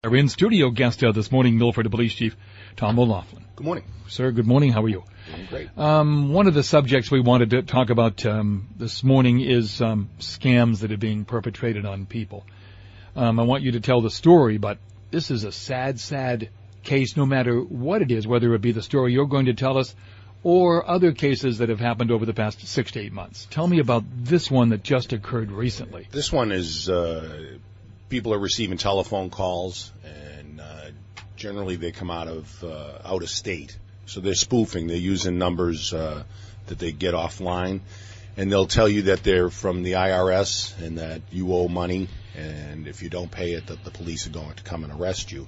Our in-studio guest this morning, Milford Police Chief Tom O'Loughlin. Good morning. Sir, good morning. How are you? Doing great. One of the subjects we wanted to talk about this morning is scams that are being perpetrated on people. I want you to tell the story, but this is a sad, sad case no matter what it is, whether it be the story you're going to tell us or other cases that have happened over the past 6 to 8 months. Tell me about this one that just occurred recently. This one is people are receiving telephone calls, and generally they come out of state. So they're spoofing. They're using numbers that they get offline, and they'll tell you that they're from the IRS and that you owe money, and if you don't pay it, that the police are going to come and arrest you.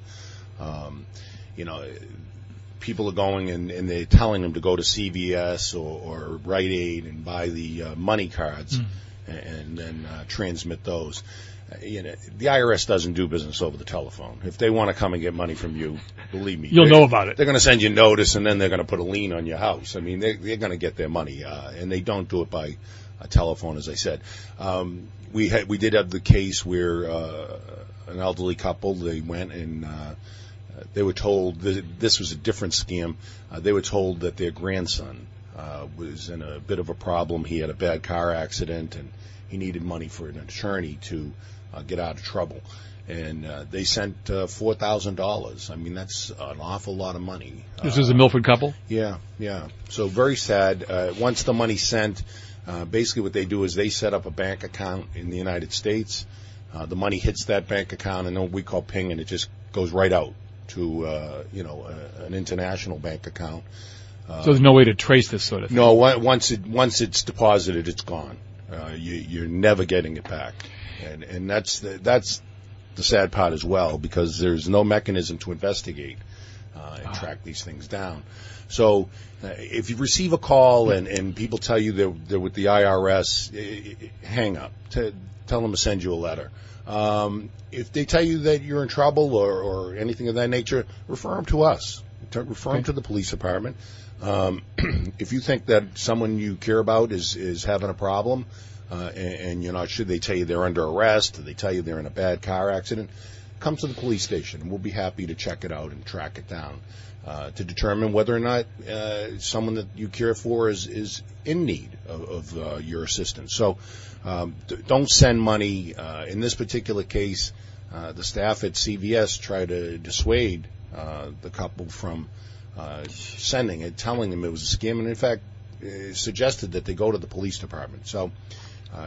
People are going and they're telling them to go to CVS or Rite Aid and buy the money cards and then transmit those. The IRS doesn't do business over the telephone. If they want to come and get money from you, believe me, you'll know about it. They're going to send you notice, and then they're going to put a lien on your house. I mean, they're going to get their money, and they don't do it by a telephone, as I said. We did have the case where an elderly couple, they went and they were told this was a different scam. They were told that their grandson was in a bit of a problem. He had a bad car accident, and he needed money for an attorney to get out of trouble. And they sent $4,000. I mean, that's an awful lot of money. This is a Milford couple? Yeah. So very sad. Once the money's sent, basically what they do is they set up a bank account in the United States. The money hits that bank account, and then what we call ping, and it just goes right out to an international bank account. So there's no way to trace this sort of thing? No, once it's deposited, it's gone. You're never getting it back, and that's the sad part as well, because there's no mechanism to investigate and track these things down. So if you receive a call and people tell you they're with the IRS, hang up. Tell them to send you a letter. If they tell you that you're in trouble or anything of that nature, refer them to us. Refer them to the police department. If you think that someone you care about is having a problem and you're not sure, they tell you they're under arrest, or they tell you they're in a bad car accident, come to the police station, and we'll be happy to check it out and track it down to determine whether or not someone that you care for is in need of your assistance. So don't send money. In this particular case, the staff at CVS tried to dissuade the couple from sending it, telling them it was a scam, and in fact suggested that they go to the police department. So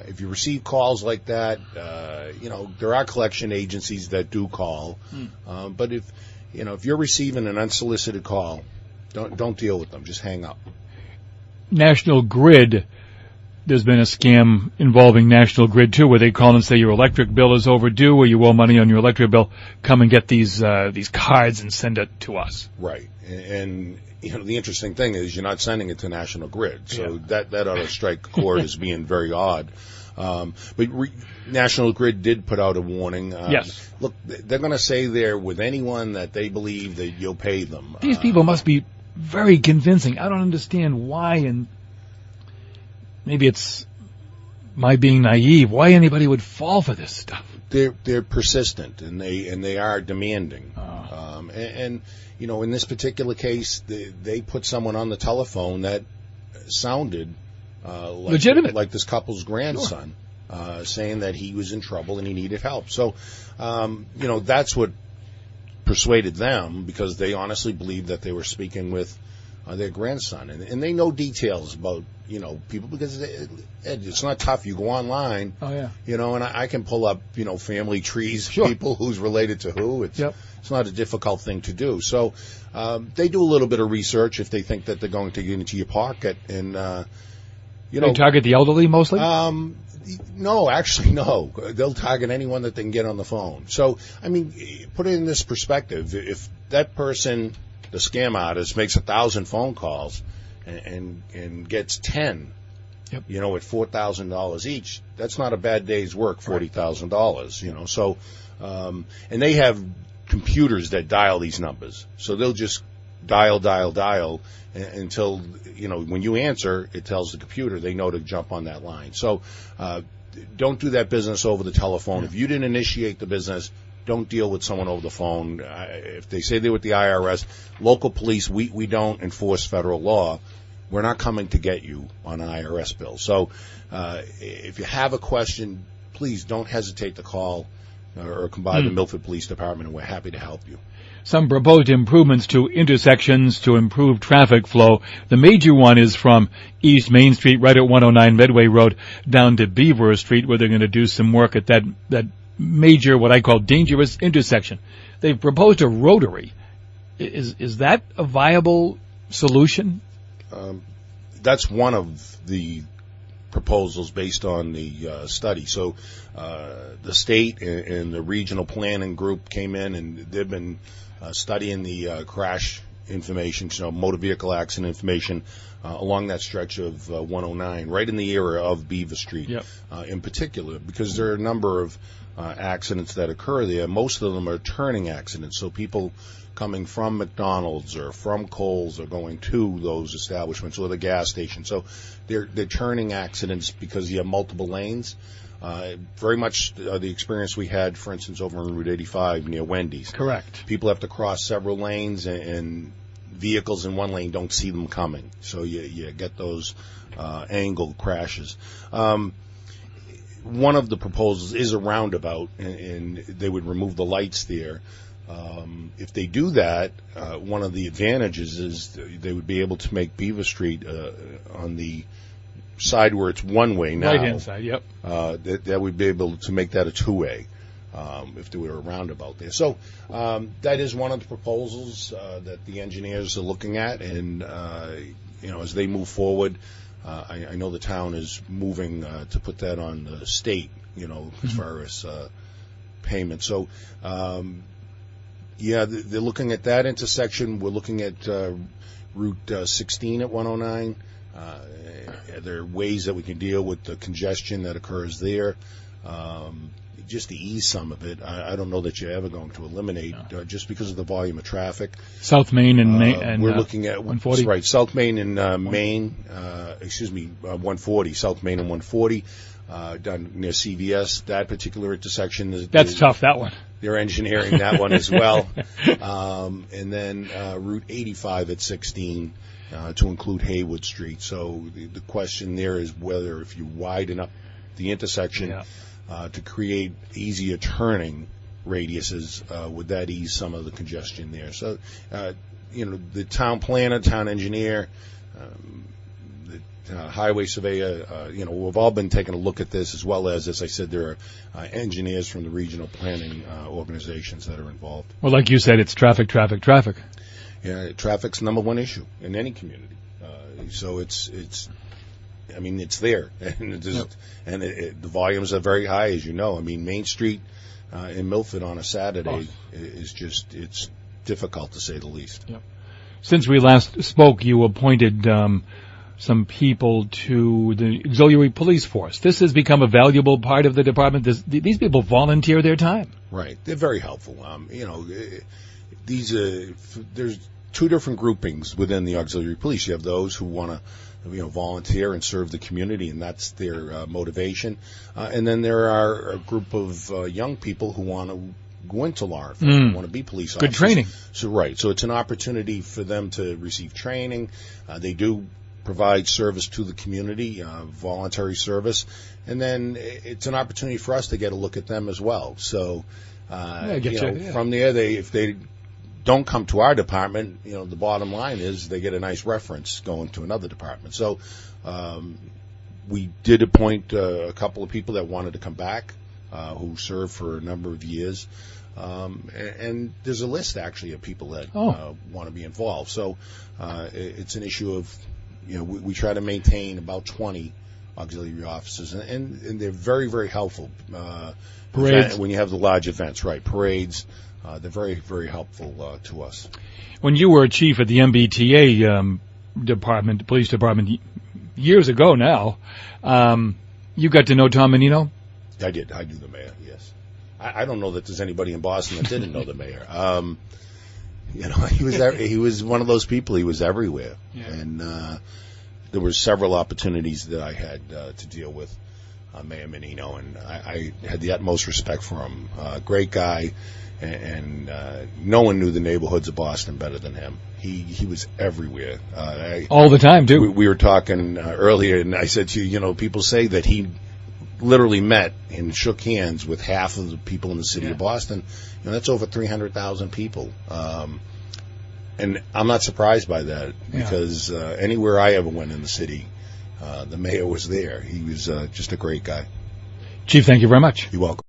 if you receive calls like that, there are collection agencies that do call, but if you're receiving an unsolicited call, don't deal with them. Just hang up. National Grid, there's been a scam involving National Grid too, where they call and say your electric bill is overdue, or you owe money on your electric bill. Come and get these cards and send it to us. Right. And the interesting thing is you're not sending it to National Grid, so that ought to strike a chord as being very odd. But National Grid did put out a warning. Yes. Look, they're going to say there with anyone that they believe that you'll pay them. These people must be very convincing. I don't understand why, and maybe it's my being naive, why anybody would fall for this stuff. They're persistent, and they are demanding. In this particular case, they put someone on the telephone that sounded legitimate, like this couple's grandson, saying that he was in trouble and he needed help. So, that's what persuaded them, because they honestly believed that they were speaking with their grandson, and they know details about people, because it's not tough. You go online, and I can pull up family trees, people who's related to who. It's not a difficult thing to do. So they do a little bit of research if they think that they're going to get into your pocket, and they target the elderly mostly. No, actually, no. They'll target anyone that they can get on the phone. So, I mean, put it in this perspective. If that person, the scam artist, makes 1,000 phone calls and gets 10, at $4,000 each, that's not a bad day's work, $40,000, So, and they have computers that dial these numbers. So they'll just dial until, when you answer, it tells the computer they know to jump on that line. So don't do that business over the telephone. If you didn't initiate the business, don't deal with someone over the phone. If they say they're with the IRS, local police, we don't enforce federal law. We're not coming to get you on an IRS bill. So if you have a question, please don't hesitate to call or come by the Milford Police Department, and we're happy to help you. Some proposed improvements to intersections to improve traffic flow. The major one is from East Main Street, right at 109 Medway Road, down to Beaver Street, where they're going to do some work at that major, what I call dangerous intersection. They've proposed a rotary. Is that a viable solution? That's one of the proposals based on the study. So the state and the regional planning group came in, and they've been studying the crash information, motor vehicle accident information along that stretch of 109, right in the area of Beaver Street. Yep. In particular, because there are a number of accidents that occur there. Most of them are turning accidents, so people coming from McDonald's or from Kohl's are going to those establishments or the gas station. So they're turning accidents because you have multiple lanes. Very much the experience we had, for instance, over on Route 85 near Wendy's. Correct. People have to cross several lanes, and vehicles in one lane don't see them coming. So you get those angled crashes. One of the proposals is a roundabout, and they would remove the lights there. If they do that, one of the advantages is they would be able to make Beaver Street on the side where it's one way now. Right-hand side, yep. That would be able to make that a two-way if there were a roundabout there. So that is one of the proposals that the engineers are looking at, and as they move forward, I know the town is moving to put that on the state, as far as payment. So, they're looking at that intersection. We're looking at Route 16 at 109. There are ways that we can deal with the congestion that occurs there, just to ease some of it. I don't know that you're ever going to eliminate, just because of the volume of traffic. South Main and we're looking at 140. Right, South Main and 140. South Main and 140 down near CVS. That particular intersection. That's tough. That one. They're engineering that one as well, and then Route 85 at 16. To include Haywood Street. So the question there is whether if you widen up the intersection to create easier turning radiuses, would that ease some of the congestion there? So, the town planner, town engineer, the highway surveyor, we've all been taking a look at this, as well as I said, there are engineers from the regional planning organizations that are involved. Well, like you said, it's traffic. Yeah, traffic's the number one issue in any community. So it's there, and the volumes are very high, as you know. I mean, Main Street in Milford on a Saturday is it's difficult, to say the least. Yep. Since we last spoke, you appointed some people to the auxiliary police force. This has become a valuable part of the department. These people volunteer their time. Right, they're very helpful. There's two different groupings within the auxiliary police. You have those who want to, volunteer and serve the community, and that's their motivation. And then there are a group of young people who want to go into law enforcement, want to be police officers. Good training. So it's an opportunity for them to receive training. They do provide service to the community, voluntary service, and then it's an opportunity for us to get a look at them as well. So, from there, if they don't come to our department, the bottom line is they get a nice reference going to another department. So we did appoint a couple of people that wanted to come back, who served for a number of years. And there's a list, actually, of people that want to be involved. So it's an issue of, we try to maintain about 20 auxiliary officers, and they're very, very helpful. Parades. When you have the large events, right, parades. They're very, very helpful to us. When you were chief at the MBTA department, police department, years ago now, you got to know Tom Menino? I did. I knew the mayor, yes. I don't know that there's anybody in Boston that didn't know the mayor. He was one of those people. He was everywhere. Yeah. And there were several opportunities that I had to deal with. Mayor Menino, and I had the utmost respect for him. Great guy, and no one knew the neighborhoods of Boston better than him. He was everywhere. All the time, too. We were talking earlier, and I said to you, people say that he literally met and shook hands with half of the people in the city of Boston. That's over 300,000 people. And I'm not surprised by that, because anywhere I ever went in the city, the mayor was there. He was just a great guy. Chief, thank you very much. You're welcome.